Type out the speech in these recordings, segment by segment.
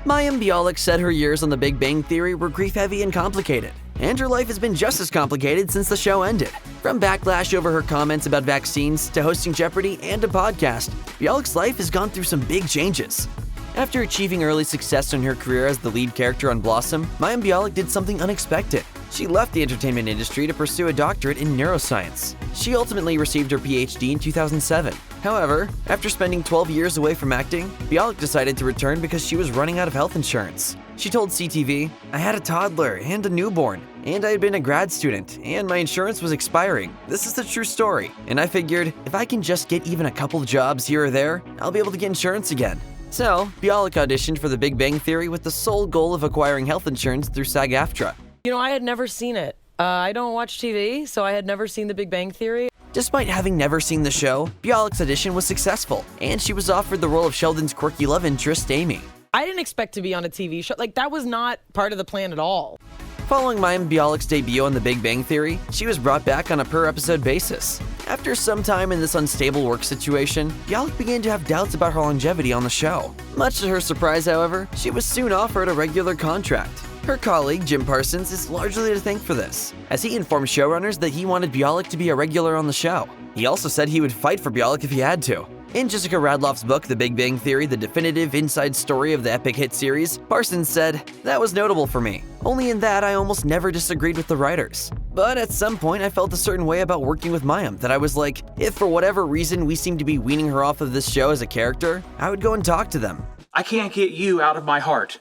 Mayim Bialik said her years on The Big Bang Theory were grief-heavy and complicated, and her life has been just as complicated since the show ended. From backlash over her comments about vaccines to hosting Jeopardy and a podcast, Bialik's life has gone through some big changes. After achieving early success in her career as the lead character on Blossom, Mayim Bialik did something unexpected. She left the entertainment industry to pursue a doctorate in neuroscience. She ultimately received her PhD in 2007. However, after spending 12 years away from acting, Bialik decided to return because she was running out of health insurance. She told CTV, "I had a toddler and a newborn, and I had been a grad student, and my insurance was expiring. This is the true story. And I figured, if I can just get even a couple jobs here or there, I'll be able to get insurance again." So, Bialik auditioned for The Big Bang Theory with the sole goal of acquiring health insurance through SAG-AFTRA. I had never seen it. I don't watch TV, so I had never seen The Big Bang Theory. Despite having never seen the show, Bialik's audition was successful, and she was offered the role of Sheldon's quirky love interest, Amy. I didn't expect to be on a TV show. That was not part of the plan at all. Following Mayim Bialik's debut on The Big Bang Theory, she was brought back on a per-episode basis. After some time in this unstable work situation, Bialik began to have doubts about her longevity on the show. Much to her surprise, however, she was soon offered a regular contract. Her colleague, Jim Parsons, is largely to thank for this, as he informed showrunners that he wanted Bialik to be a regular on the show. He also said he would fight for Bialik if he had to. In Jessica Radloff's book, The Big Bang Theory, the definitive inside story of the epic hit series, Parsons said, "That was notable for me. Only in that I almost never disagreed with the writers. But at some point I felt a certain way about working with Mayim that I was like, if for whatever reason we seem to be weaning her off of this show as a character, I would go and talk to them. I can't get you out of my heart.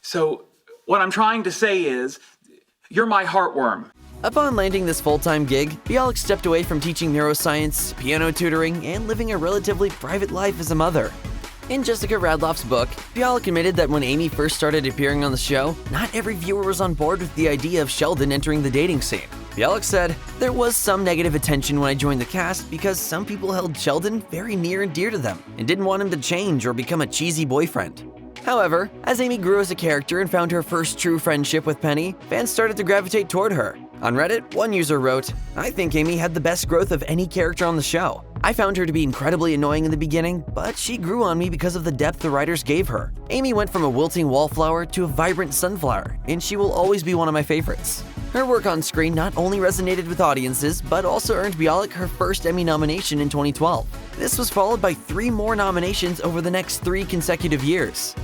So what I'm trying to say is, you're my heartworm." Upon landing this full-time gig, Bialik stepped away from teaching neuroscience, piano tutoring, and living a relatively private life as a mother. In Jessica Radloff's book, Bialik admitted that when Amy first started appearing on the show, not every viewer was on board with the idea of Sheldon entering the dating scene. Bialik said, "There was some negative attention when I joined the cast because some people held Sheldon very near and dear to them and didn't want him to change or become a cheesy boyfriend." However, as Amy grew as a character and found her first true friendship with Penny, fans started to gravitate toward her. On Reddit, one user wrote, "I think Amy had the best growth of any character on the show. I found her to be incredibly annoying in the beginning, but she grew on me because of the depth the writers gave her. Amy went from a wilting wallflower to a vibrant sunflower, and she will always be one of my favorites." Her work on screen not only resonated with audiences, but also earned Bialik her first Emmy nomination in 2012. This was followed by 3 more nominations over the next 3 consecutive years.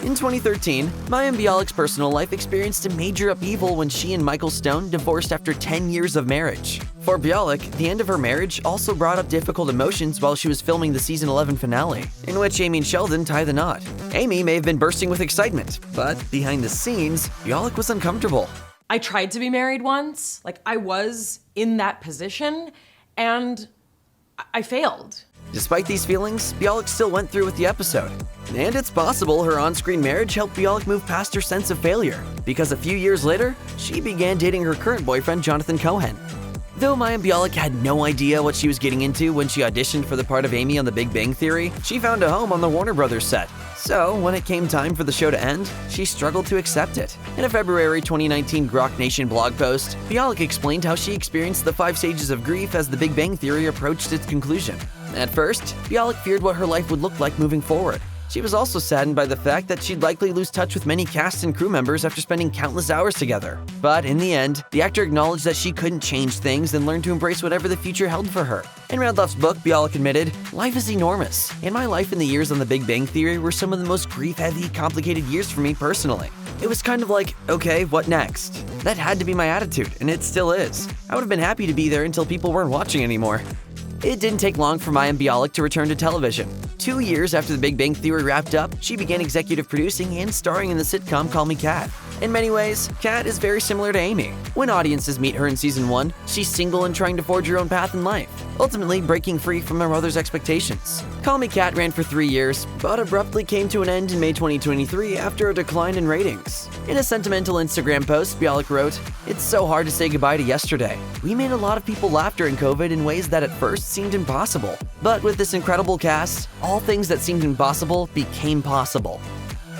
In 2013, Mayim Bialik's personal life experienced a major upheaval when she and Michael Stone divorced after 10 years of marriage. For Bialik, the end of her marriage also brought up difficult emotions while she was filming the season 11 finale, in which Amy and Sheldon tie the knot. Amy may have been bursting with excitement, but behind the scenes, Bialik was uncomfortable. I tried to be married once. I was in that position, and I failed. Despite these feelings, Bialik still went through with the episode. And it's possible her on-screen marriage helped Bialik move past her sense of failure, because a few years later, she began dating her current boyfriend, Jonathan Cohen. Though Mayim Bialik had no idea what she was getting into when she auditioned for the part of Amy on The Big Bang Theory, she found a home on the Warner Brothers set. So, when it came time for the show to end, she struggled to accept it. In a February 2019 Grok Nation blog post, Bialik explained how she experienced the 5 stages of grief as The Big Bang Theory approached its conclusion. At first, Bialik feared what her life would look like moving forward. She was also saddened by the fact that she'd likely lose touch with many cast and crew members after spending countless hours together. But in the end, the actor acknowledged that she couldn't change things and learned to embrace whatever the future held for her. In Radloff's book, Bialik admitted, "Life is enormous, and my life and the years on The Big Bang Theory were some of the most grief-heavy, complicated years for me personally. It was kind of like, okay, what next?" That had to be my attitude, and it still is. I would have been happy to be there until people weren't watching anymore. It didn't take long for Mayim Bialik to return to television. 2 years after The Big Bang Theory wrapped up, she began executive producing and starring in the sitcom Call Me Kat. In many ways, Kat is very similar to Amy. When audiences meet her in season 1, she's single and trying to forge her own path in life, ultimately breaking free from her mother's expectations. Call Me Kat ran for 3 years, but abruptly came to an end in May 2023 after a decline in ratings. In a sentimental Instagram post, Bialik wrote, "It's so hard to say goodbye to yesterday. We made a lot of people laugh during COVID in ways that at first seemed impossible. But with this incredible cast, all things that seemed impossible became possible."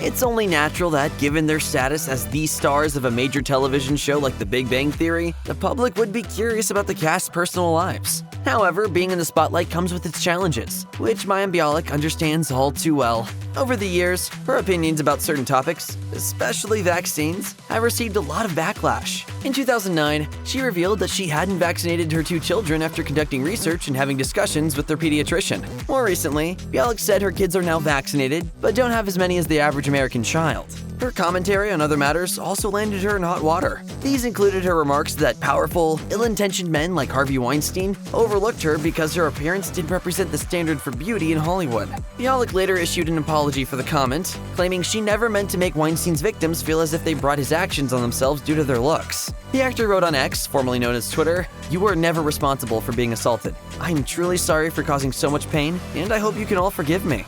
It's only natural that, given their status as the stars of a major television show like The Big Bang Theory, the public would be curious about the cast's personal lives. However, being in the spotlight comes with its challenges, which Mayim Bialik understands all too well. Over the years, her opinions about certain topics, especially vaccines, have received a lot of backlash. In 2009, she revealed that she hadn't vaccinated her 2 children after conducting research and having discussions with their pediatrician. More recently, Bialik said her kids are now vaccinated, but don't have as many as the average American child. Her commentary on other matters also landed her in hot water. These included her remarks that powerful, ill-intentioned men like Harvey Weinstein overlooked her because her appearance didn't represent the standard for beauty in Hollywood. Bialik later issued an apology for the comment, claiming she never meant to make Weinstein's victims feel as if they brought his actions on themselves due to their looks. The actor wrote on X, formerly known as Twitter, "You were never responsible for being assaulted. I'm truly sorry for causing so much pain, and I hope you can all forgive me."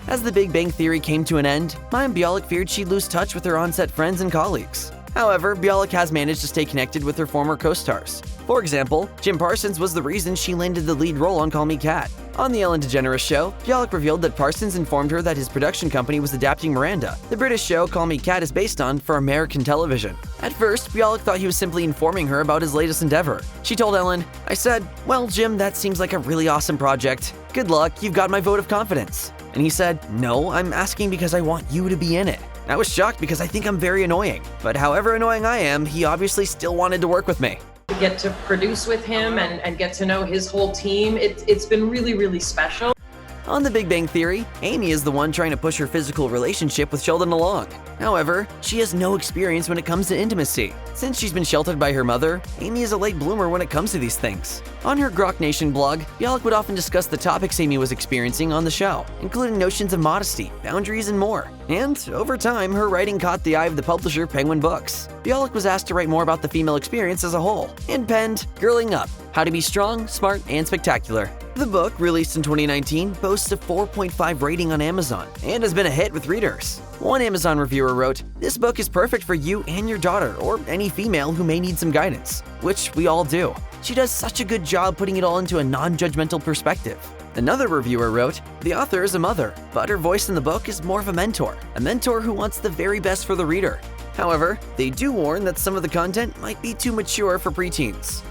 As The Big Bang Theory came to an end, Mayim Bialik feared she'd lose touch with her on-set friends and colleagues. However, Bialik has managed to stay connected with her former co-stars. For example, Jim Parsons was the reason she landed the lead role on Call Me Kat. On The Ellen DeGeneres Show, Bialik revealed that Parsons informed her that his production company was adapting Miranda, the British show Call Me Kat is based on, for American television. At first, Bialik thought he was simply informing her about his latest endeavor. She told Ellen, "I said, well, Jim, that seems like a really awesome project. Good luck, you've got my vote of confidence." And he said, "No, I'm asking because I want you to be in it." I was shocked because I think I'm very annoying. But however annoying I am, he obviously still wanted to work with me. To get to produce with him and get to know his whole team, it's been really, really special. On The Big Bang Theory, Amy is the one trying to push her physical relationship with Sheldon along. However, she has no experience when it comes to intimacy. Since she's been sheltered by her mother, Amy is a late bloomer when it comes to these things. On her Grok Nation blog, Bialik would often discuss the topics Amy was experiencing on the show, including notions of modesty, boundaries, and more. And, over time, her writing caught the eye of the publisher Penguin Books. Bialik was asked to write more about the female experience as a whole, and penned Girling Up: How to Be Strong, Smart, and Spectacular. The book, released in 2019, boasts a 4.5 rating on Amazon and has been a hit with readers. One Amazon reviewer wrote, "This book is perfect for you and your daughter, or any female who may need some guidance," which we all do. She does such a good job putting it all into a non-judgmental perspective. Another reviewer wrote, "The author is a mother, but her voice in the book is more of a mentor who wants the very best for the reader." However, they do warn that some of the content might be too mature for preteens.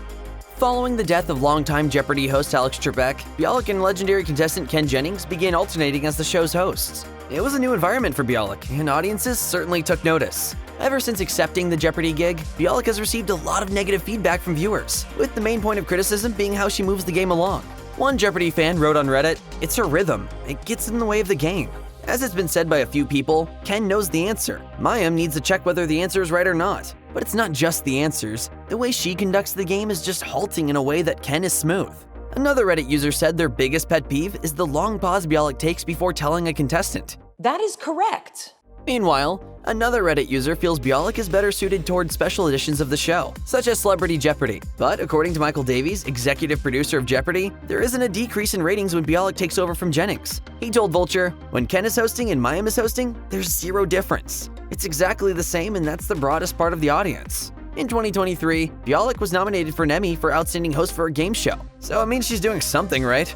Following the death of longtime Jeopardy host Alex Trebek, Bialik and legendary contestant Ken Jennings began alternating as the show's hosts. It was a new environment for Bialik, and audiences certainly took notice. Ever since accepting the Jeopardy gig, Bialik has received a lot of negative feedback from viewers, with the main point of criticism being how she moves the game along. One Jeopardy fan wrote on Reddit, "It's her rhythm. It gets in the way of the game." As it's been said by a few people, Ken knows the answer. Mayim needs to check whether the answer is right or not. But it's not just the answers. The way she conducts the game is just halting in a way that Ken is smooth. Another Reddit user said their biggest pet peeve is the long pause Bialik takes before telling a contestant. That is correct. Meanwhile, another Reddit user feels Bialik is better suited towards special editions of the show, such as Celebrity Jeopardy. But according to Michael Davies, executive producer of Jeopardy, there isn't a decrease in ratings when Bialik takes over from Jennings. He told Vulture, "When Ken is hosting and Mayim is hosting, there's zero difference. It's exactly the same, and that's the broadest part of the audience." In 2023, Bialik was nominated for an Emmy for Outstanding Host for a game show, so it means she's doing something right.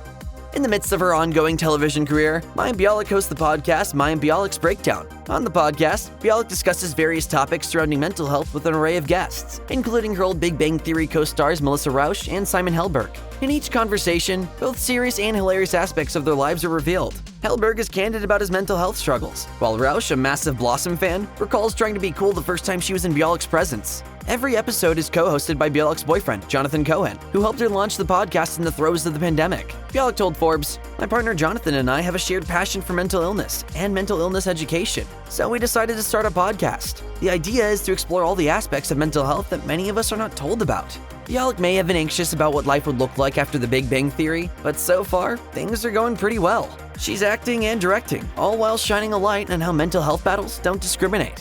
In the midst of her ongoing television career, Mayim Bialik hosts the podcast Mayim Bialik's Breakdown. On the podcast, Bialik discusses various topics surrounding mental health with an array of guests, including her old Big Bang Theory co-stars Melissa Rauch and Simon Helberg. In each conversation, both serious and hilarious aspects of their lives are revealed. Helberg is candid about his mental health struggles, while Rauch, a massive Blossom fan, recalls trying to be cool the first time she was in Bialik's presence. Every episode is co-hosted by Bialik's boyfriend, Jonathan Cohen, who helped her launch the podcast in the throes of the pandemic. Bialik told Forbes, "My partner Jonathan and I have a shared passion for mental illness and mental illness education, so we decided to start a podcast. The idea is to explore all the aspects of mental health that many of us are not told about." Bialik may have been anxious about what life would look like after the Big Bang Theory, but so far, things are going pretty well. She's acting and directing, all while shining a light on how mental health battles don't discriminate.